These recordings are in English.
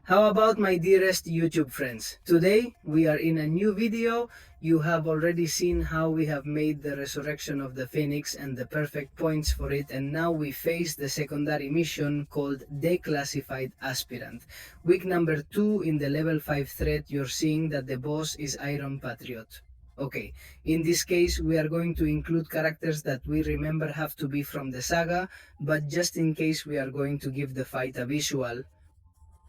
How about my dearest YouTube friends? Today we are in a new video. You have already seen how we have made the resurrection of the Phoenix and the perfect points for it, and now we face the secondary mission called Declassified Aspirant. Week number 2 in the level 5 threat, you're seeing that the boss is Iron Patriot. Okay, in this case we are going to include characters that we remember have to be from the saga, but just in case we are going to give the fight a visual.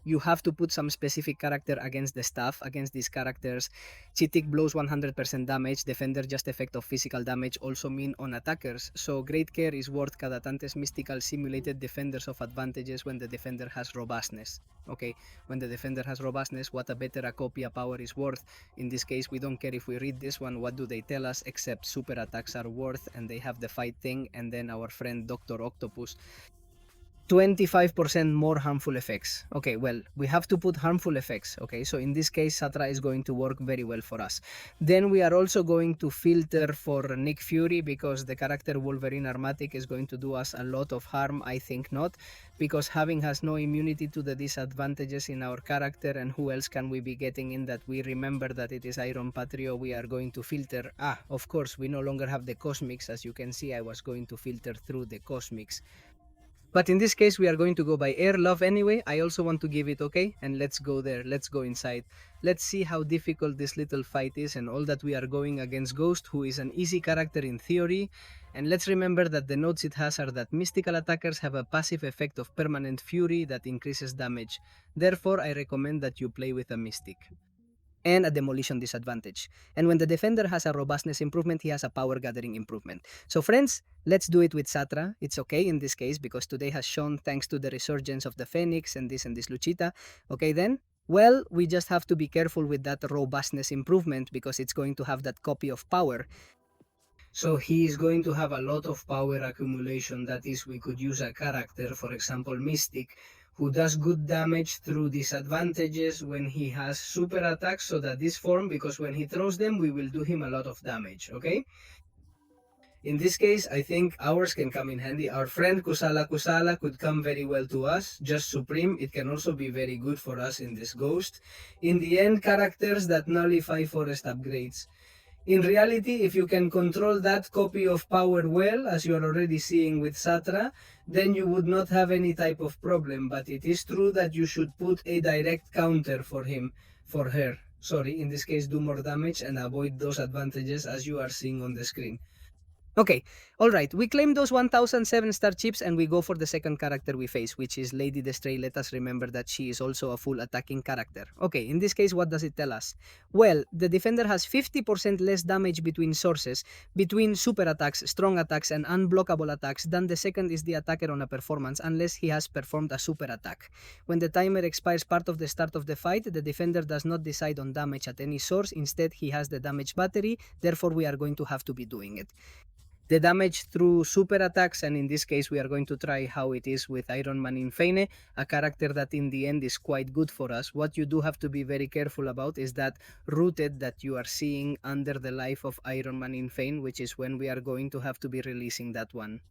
You have to put some specific character against the staff, against these characters. Chitik blows 100% damage, defender just effect of physical damage also mean on attackers, so great care is worth cada tantes mystical simulated defenders of advantages when the defender has robustness. Okay, when the defender has robustness, what a better a copy a power is worth. In this case, we don't care if we read this one, what do they tell us, except super attacks are worth, and they have the fight thing, and then our friend Dr. Octopus 25% more harmful effects. Okay, well, we have to put harmful effects. Okay, so in this case, Satra is going to work very well for us. Then we are also going to filter for Nick Fury, because the character Wolverine Armatic is going to do us a lot of harm. I think not, because having has no immunity to the disadvantages in our character, and who else can we be getting in that we remember that it is Iron Patrio. We are going to filter. Of course, we no longer have the Cosmics. As you can see, I was going to filter through the Cosmics. But in this case, we are going to go by air love anyway. I also want to give it okay, and let's go there. Let's go inside. Let's see how difficult this little fight is, and all that we are going against Ghost, who is an easy character in theory. And let's remember that the notes it has are that mystical attackers have a passive effect of permanent fury that increases damage. Therefore, I recommend that you play with a mystic and a demolition disadvantage. And when the defender has a robustness improvement, he has a power gathering improvement. So friends, let's do it with Satra. It's okay in this case because today has shown, thanks to the resurgence of the Phoenix and this Luchita. Okay then? Well, we just have to be careful with that robustness improvement because it's going to have that copy of power. So he is going to have a lot of power accumulation. That is, we could use a character, for example Mystic, who does good damage through disadvantages when he has super attacks, so that this form, because when he throws them, we will do him a lot of damage, okay? In this case, I think ours can come in handy. Our friend Kusala Kusala could come very well to us. Just Supreme, it can also be very good for us in this Ghost. In the end, characters that nullify forest upgrades. In reality, if you can control that copy of power well, as you are already seeing with Satra, then you would not have any type of problem. But it is true that you should put a direct counter for him, for her. Sorry, in this case, do more damage and avoid those advantages as you are seeing on the screen. Okay, alright, we claim those 1007 star chips and we go for the second character we face, which is Lady Destray. Let us remember that she is also a full attacking character. Okay, in this case, what does it tell us? Well, the defender has 50% less damage between sources, between super attacks, strong attacks, and unblockable attacks than the second is the attacker on a performance, unless he has performed a super attack. When the timer expires part of the start of the fight, the defender does not decide on damage at any source. Instead, he has the damage battery, therefore we are going to have to be doing it. The damage through super attacks, and in this case we are going to try how it is with Iron Man in Fane, a character that in the end is quite good for us. What you do have to be very careful about is that rooted that you are seeing under the life of Iron Man in Fane, which is when we are going to have to be releasing that one.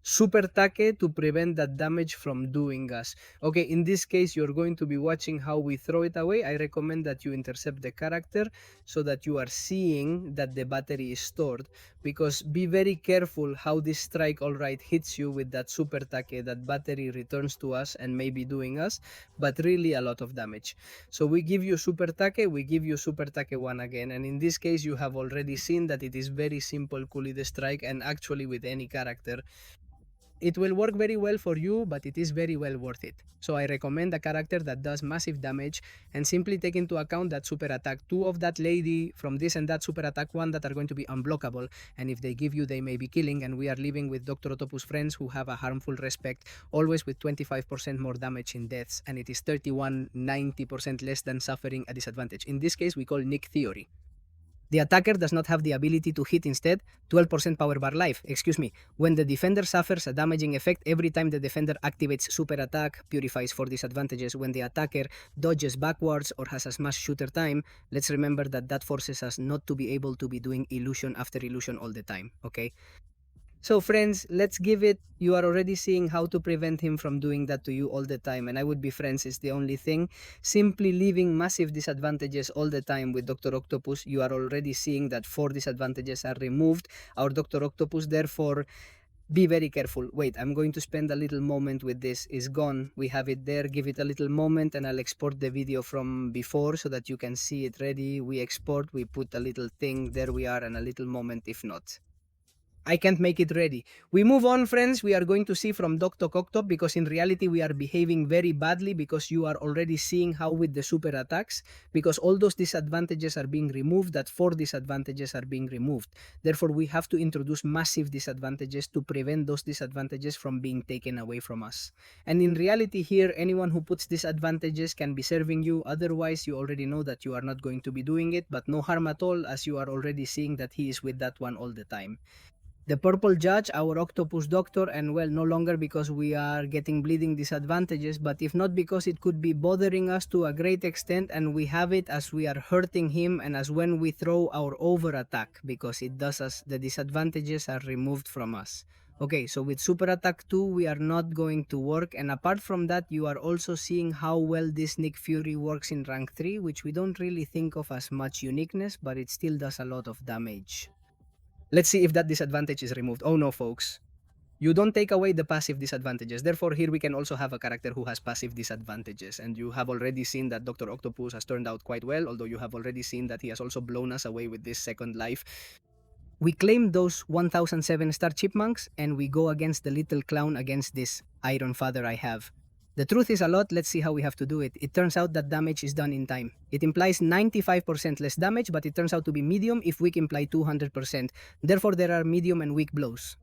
Super Take to prevent that damage from doing us. Okay, in this case, you're going to be watching how we throw it away. I recommend that you intercept the character so that you are seeing that the battery is stored. Because be very careful how this strike alright hits you with that Super Take. That battery returns to us and may be doing us, but really a lot of damage. So we give you Super Take, we give you Super Take 1 again. And in this case, you have already seen that it is very simple Kuli the strike, and actually with any character. It will work very well for you, but it is very well worth it. So I recommend a character that does massive damage, and simply take into account that super attack 2 of that lady from this and that super attack 1 that are going to be unblockable, and if they give you, they may be killing, and we are living with Dr. Octopus friends who have a harmful respect, always with 25% more damage in deaths, and it is 90% less than suffering a disadvantage. In this case, we call Nick Theory. The attacker does not have the ability to hit, instead 12% power bar life. When the defender suffers a damaging effect every time the defender activates super attack, purifies for disadvantages. When the attacker dodges backwards or has a smash shooter time, let's remember that that forces us not to be able to be doing illusion after illusion all the time, okay? So friends, let's give it. You are already seeing how to prevent him from doing that to you all the time, and I would be friends is the only thing. Simply leaving massive disadvantages all the time with Dr. Octopus, you are already seeing that 4 disadvantages are removed. Our Dr. Octopus, therefore, be very careful. Wait, I'm going to spend a little moment with this. Is gone. We have it there. Give it a little moment and I'll export the video from before so that you can see it ready. We export, we put a little thing. There we are, and a little moment if not. I can't make it ready. We move on, friends. We are going to see from Dr. Octop because in reality we are behaving very badly because you are already seeing how with the super attacks, because all those disadvantages are being removed, that 4 disadvantages are being removed. Therefore, we have to introduce massive disadvantages to prevent those disadvantages from being taken away from us. And in reality here, anyone who puts disadvantages can be serving you. Otherwise, you already know that you are not going to be doing it, but no harm at all as you are already seeing that he is with that one all the time. The purple judge, our octopus doctor, and well, no longer because we are getting bleeding disadvantages, but if not because it could be bothering us to a great extent, and we have it as we are hurting him and as when we throw our over attack, because it does us, the disadvantages are removed from us. Okay, so with super attack 2, we are not going to work, and apart from that, you are also seeing how well this Nick Fury works in rank 3, which we don't really think of as much uniqueness, but it still does a lot of damage. Let's see if that disadvantage is removed. Oh no, folks. You don't take away the passive disadvantages. Therefore, here we can also have a character who has passive disadvantages. And you have already seen that Dr. Octopus has turned out quite well, although you have already seen that he has also blown us away with this second life. We claim those 1007 star chipmunks, and we go against the little clown against this Iron Father I have. The truth is a lot. Let's see how we have to do it. It turns out that damage is done in time. It implies 95% less damage, but it turns out to be medium if weak imply 200%. Therefore, there are medium and weak blows.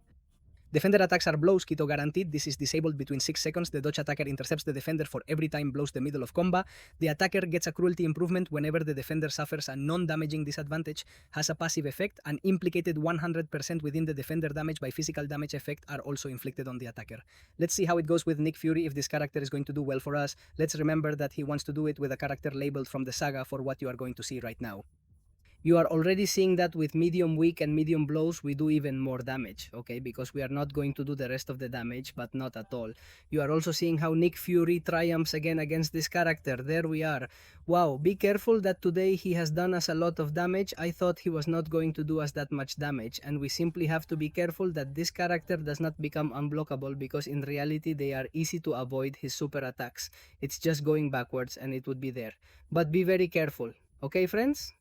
Defender attacks are blows, Keto guaranteed. This is disabled between 6 seconds. The dodge attacker intercepts the defender for every time blows the middle of combat. The attacker gets a cruelty improvement whenever the defender suffers a non-damaging disadvantage, has a passive effect, and implicated 100% within the defender damage by physical damage effect are also inflicted on the attacker. Let's see how it goes with Nick Fury if this character is going to do well for us. Let's remember that he wants to do it with a character labeled from the saga for what you are going to see right now. You are already seeing that with medium weak and medium blows, we do even more damage, okay? Because we are not going to do the rest of the damage, but not at all. You are also seeing how Nick Fury triumphs again against this character. There we are. Wow, be careful that today he has done us a lot of damage. I thought he was not going to do us that much damage, and we simply have to be careful that this character does not become unblockable, because in reality they are easy to avoid his super attacks. It's just going backwards and it would be there. But be very careful, okay friends?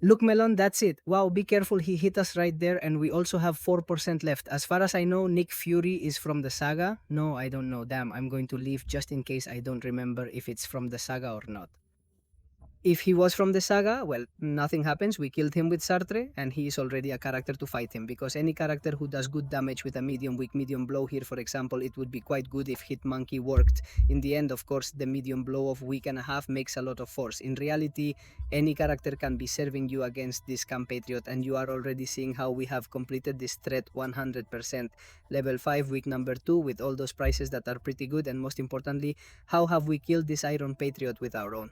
Look, Melon, that's it. Wow, be careful, he hit us right there, and we also have 4% left. As far as I know, Nick Fury is from the saga. No, I don't know. Damn, I'm going to leave just in case I don't remember if it's from the saga or not. If he was from the saga, well, nothing happens. We killed him with Sartre, and he is already a character to fight him, because any character who does good damage with a medium weak medium blow here, for example, it would be quite good if Hit Monkey worked. In the end, of course, the medium blow of weak and a half makes a lot of force. In reality, any character can be serving you against this Camp Patriot, and you are already seeing how we have completed this threat 100%. Level 5, week number 2, with all those prices that are pretty good, and most importantly, how have we killed this Iron Patriot with our own?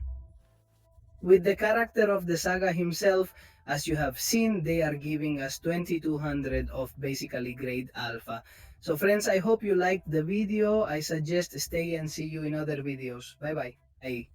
With the character of the saga himself, as you have seen, they are giving us 2200 of basically grade alpha. So friends, I hope you liked the video. I suggest stay and see you in other videos. Bye bye. Hey.